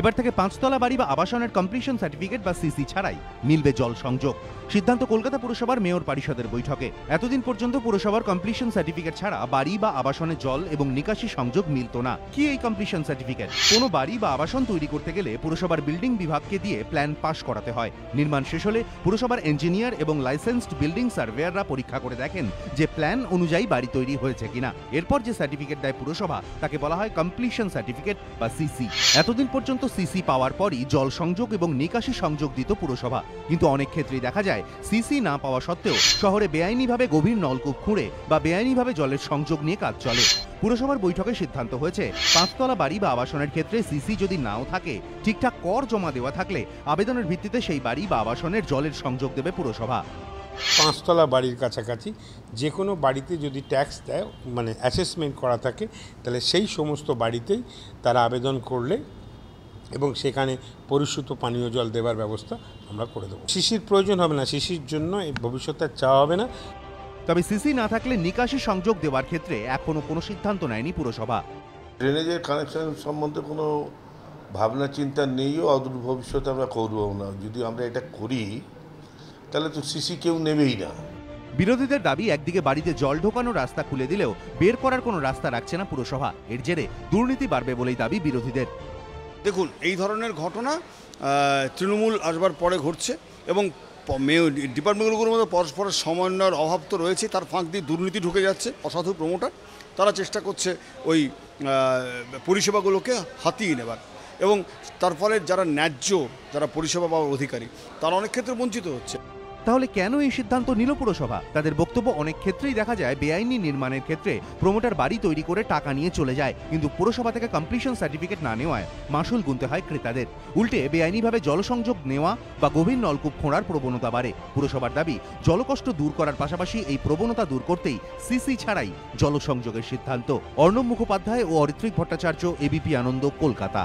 এবার থেকে 5 তলা বাড়ি বা আবাসনের কমপ্লিশন সার্টিফিকেট বা সিসি ছাড়াই মিলবে জল সংযোগ। সিদ্ধান্ত কলকাতা পুরসভার মেয়র পরিষদের বৈঠকে। এতদিন পর্যন্ত পুরসভার কমপ্লিশন সার্টিফিকেট ছাড়া বাড়ি বা আবাসনে জল এবং নিকাশি সংযোগ মিলত না। কি এই কমপ্লিশন সার্টিফিকেট? কোনো বাড়ি বা আবাসন তৈরি করতে গেলে পুরসভার বিল্ডিং বিভাগকে দিয়ে প্ল্যান পাস করাতে হয়। নির্মাণ শেষ হলে পুরসভার ইঞ্জিনিয়ার এবং লাইসেন্সড বিল্ডিং সার্ভেয়াররা পরীক্ষা করে দেখেন যে প্ল্যান অনুযায়ী বাড়ি তৈরি হয়েছে কিনা। এরপর যে সার্টিফিকেট দেয় পুরসভা তাকে বলা হয় কমপ্লিশন সার্টিফিকেট বা সিসি। এতদিন পর্যন্ত সিসি পাওয়ার পরই জল সংযোগ এবং নিকাশি সংযোগ দিত পুরসভা, কিন্তু অনেক ক্ষেত্রেই দেখা যায় সিসি না পাওয়া সত্ত্বেও শহরে বেআইনিভাবে গভীর নলকূপ খুঁড়ে বা বেআইনিভাবে জলের সংযোগ নিয়ে কাজ চলে। পুরসভার বৈঠকে সিদ্ধান্ত হয়েছে 5 তলা বাড়ি বা আবাসনের ক্ষেত্রে সিসি যদি নাও থাকে, ঠিকঠাক কর জমা দেওয়া থাকলে আবেদনের ভিত্তিতে সেই বাড়ি বা আবাসনের জলের সংযোগ দেবে পুরসভা। 5 তলা বাড়ির কাছাকাছি যে কোনো বাড়িতে যদি ট্যাক্স দেয়, মানে অ্যাসেসমেন্ট করা থাকে, তাহলে সেই সমস্ত বাড়িতেই তারা আবেদন করলে এবং সেখানে পরিশুদ্ধ পানীয় জল দেওয়ার ব্যবস্থা আমরা করে দেবো। সিসির প্রয়োজন হবে না, সিসির জন্য ভবিষ্যতে চাওয়া হবে না। তবে সিসি না থাকলে নিকাশি সংযোগ দেওয়ার ক্ষেত্রে এখনো কোনো সিদ্ধান্ত নেয়নি পুরসভা। ড্রেনেজের কানেকশন সম্বন্ধে কোনো ভাবনা চিন্তা নেইও, অদূর ভবিষ্যতে আমরা করবো না। যদি আমরা এটা করি তাহলে তো সিসি কেউ নেবেই না। বিরোধীদের দাবি, একদিকে বাড়িতে জল ঢোকানোর রাস্তা খুলে দিলেও বের করার কোনো রাস্তা রাখছে না পুরসভা। এর জেরে দুর্নীতি বাড়বে বলেই দাবি বিরোধীদের। দেখুন, এই ধরনের ঘটনা তৃণমূল আসবার পরে ঘটছে এবং ডিপার্টমেন্টগুলোর মধ্যে পরস্পরের সমন্বয়ের অভাব তো রয়েছে, তার ফাঁক দিয়ে দুর্নীতি ঢুকে যাচ্ছে। অসাধু প্রমোটার তারা চেষ্টা করছে ওই পরিষেবাগুলোকে হাতিয়ে নেবার, এবং তার ফলে যারা ন্যায্য, যারা পরিষেবা পাওয়ার অধিকারী, তারা অনেক ক্ষেত্রে বঞ্চিত হচ্ছে। তাহলে কেন এই সিদ্ধান্ত নিল পুরসভা? তাদের বক্তব্য, অনেক ক্ষেত্রেই দেখা যায় বেআইনি নির্মাণের ক্ষেত্রে প্রমোটার বাড়ি তৈরি করে টাকা নিয়ে চলে যায়, কিন্তু পুরসভা থেকে কমপ্লিশন সার্টিফিকেট না নেওয়ায় মাসুল গুনতে হয় ক্রেতাদের। উল্টে বেআইনিভাবে জলসংযোগ নেওয়া বা গভীর নলকূপ খোঁড়ার প্রবণতা বাড়ে। পুরসভার দাবি, জলকষ্ট দূর করার পাশাপাশি এই প্রবণতা দূর করতেই সিসি ছাড়াই জলসংযোগের সিদ্ধান্ত। অর্ণব মুখোপাধ্যায় ও অরিত্রিক ভট্টাচার্য, এবিপি আনন্দ, কলকাতা।